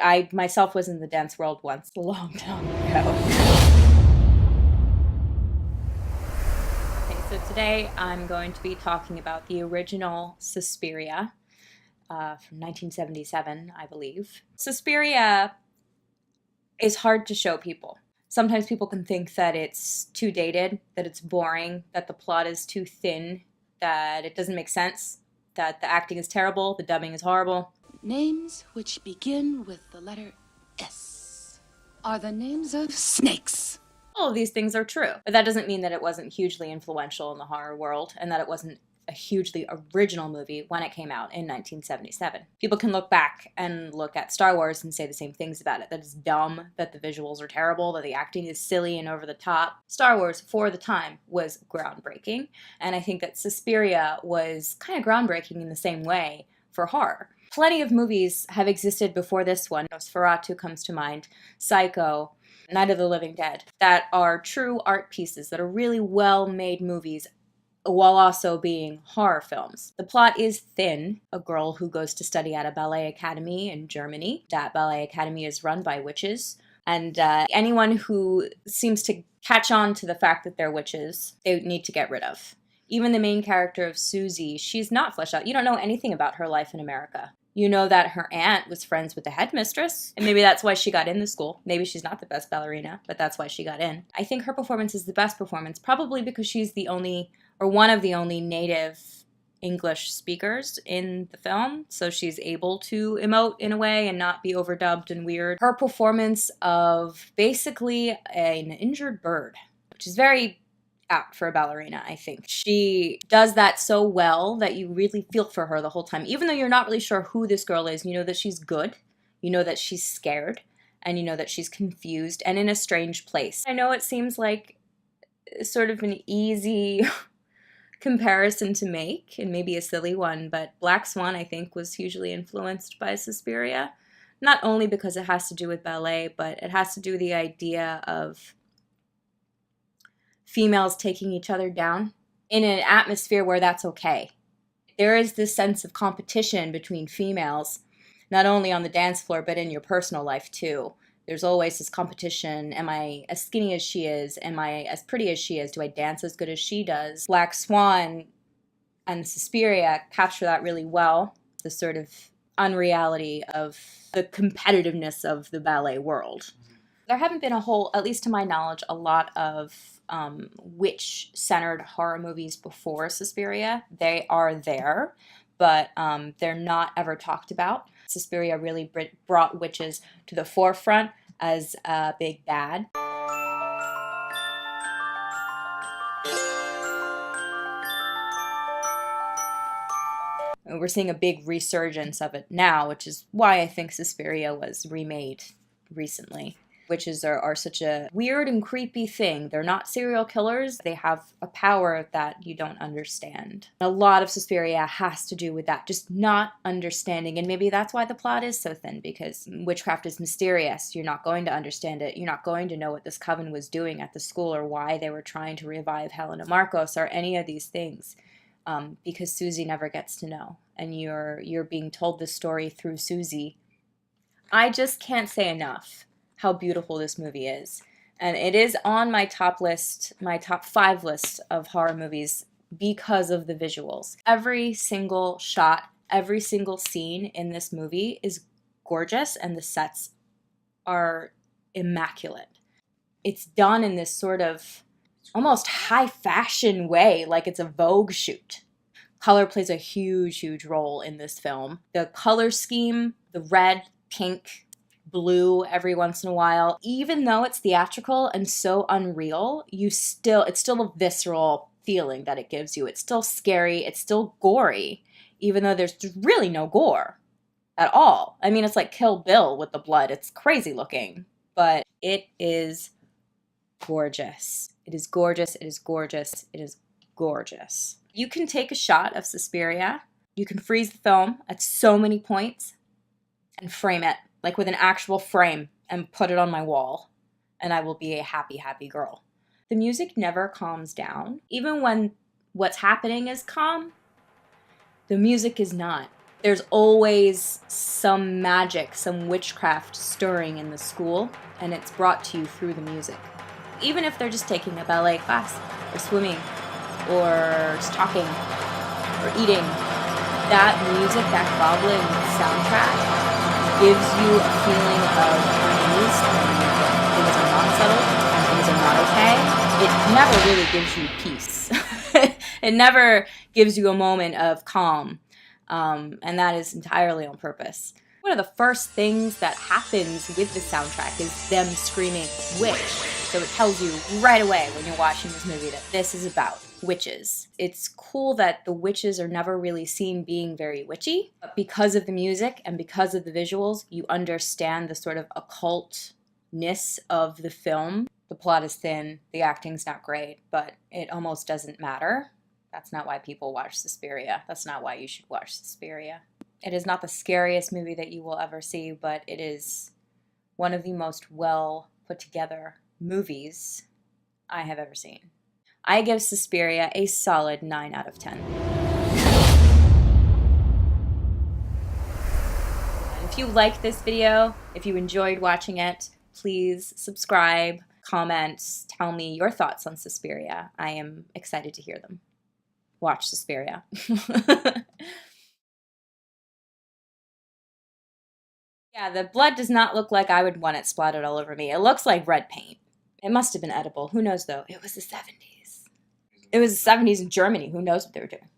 I myself was in the dance world once, a long time ago. Okay, so today I'm going to be talking about the original Suspiria from 1977, I believe. Suspiria is hard to show people. Sometimes people can think that it's too dated, that it's boring, that the plot is too thin, that it doesn't make sense, that the acting is terrible, the dubbing is horrible. Names which begin with the letter S are the names of snakes. All of these things are true, but that doesn't mean that it wasn't hugely influential in the horror world and that it wasn't a hugely original movie when it came out in 1977. People can look back and look at Star Wars and say the same things about it, that it's dumb, that the visuals are terrible, that the acting is silly and over the top. Star Wars, for the time, was groundbreaking, and I think that Suspiria was kind of groundbreaking in the same way for horror. Plenty of movies have existed before this one. Nosferatu comes to mind, Psycho, Night of the Living Dead, that are true art pieces, that are really well-made movies while also being horror films. The plot is thin. A girl who goes to study at a ballet academy in Germany. That ballet academy is run by witches. And anyone who seems to catch on to the fact that they're witches, they need to get rid of. Even the main character of Susie, she's not fleshed out. You don't know anything about her life in America. You know that her aunt was friends with the headmistress, and maybe that's why she got in the school. Maybe she's not the best ballerina, but that's why she got in. I think her performance is the best performance, probably because she's the only, or one of the only native English speakers in the film, so she's able to emote in a way and not be overdubbed and weird. Her performance of basically an injured bird, which is very apt for a ballerina, I think. She does that so well that you really feel for her the whole time. Even though you're not really sure who this girl is, you know that she's good, you know that she's scared, and you know that she's confused and in a strange place. I know it seems like sort of an easy comparison to make, and maybe a silly one, but Black Swan, I think, was hugely influenced by Suspiria. Not only because it has to do with ballet, but it has to do with the idea of females taking each other down in an atmosphere where that's okay. There is this sense of competition between females, not only on the dance floor, but in your personal life too. There's always this competition. Am I as skinny as she is? Am I as pretty as she is? Do I dance as good as she does? Black Swan and Suspiria capture that really well, the sort of unreality of the competitiveness of the ballet world. There haven't been a whole, at least to my knowledge, a lot of witch-centered horror movies before Suspiria. They are there, but they're not ever talked about. Suspiria really brought witches to the forefront as a big bad. And we're seeing a big resurgence of it now, which is why I think Suspiria was remade recently. Witches are such a weird and creepy thing. They're not serial killers. They have a power that you don't understand. A lot of Suspiria has to do with that, just not understanding. And maybe that's why the plot is so thin, because witchcraft is mysterious. You're not going to understand it. You're not going to know what this coven was doing at the school or why they were trying to revive Helena Marcos or any of these things. Because Susie never gets to know. And you're being told this story through Susie. I just can't say enough how beautiful this movie is. And it is on my top list, my top 5 list of horror movies because of the visuals. Every single shot, every single scene in this movie is gorgeous and the sets are immaculate. It's done in this sort of almost high fashion way, like it's a Vogue shoot. Color plays a huge, huge role in this film. The color scheme, the red, pink, blue every once in a while, even though it's theatrical and so unreal, it's still a visceral feeling that it gives you. It's still scary, it's still gory, even though there's really no gore at all. I mean, it's like Kill Bill with the blood. It's crazy looking, but it is gorgeous. It is gorgeous, it is gorgeous, it is gorgeous. You can take a shot of Suspiria, you can freeze the film at so many points and frame it, like with an actual frame, and put it on my wall, and I will be a happy, happy girl. The music never calms down. Even when what's happening is calm, the music is not. There's always some magic, some witchcraft stirring in the school, and it's brought to you through the music. Even if they're just taking a ballet class, or swimming, or just talking, or eating, that music, that goblin soundtrack, gives you a feeling of unease when things are not settled and things are not okay. It never really gives you peace. It never gives you a moment of calm. And that is entirely on purpose. One of the first things that happens with the soundtrack is them screaming witch. So it tells you right away when you're watching this movie that this is about witches. It's cool that the witches are never really seen being very witchy, but because of the music and because of the visuals, you understand the sort of occultness of the film. The plot is thin, the acting's not great, but it almost doesn't matter. That's not why people watch Suspiria. That's not why you should watch Suspiria. It is not the scariest movie that you will ever see, but it is one of the most well put together movies I have ever seen. I give Suspiria a solid 9 out of 10. And if you like this video, if you enjoyed watching it, please subscribe, comment, tell me your thoughts on Suspiria. I am excited to hear them. Watch Suspiria. Yeah, the blood does not look like I would want it splattered all over me. It looks like red paint. It must have been edible. Who knows, though? It was the 70s. It was the 70s in Germany. Who knows what they were doing?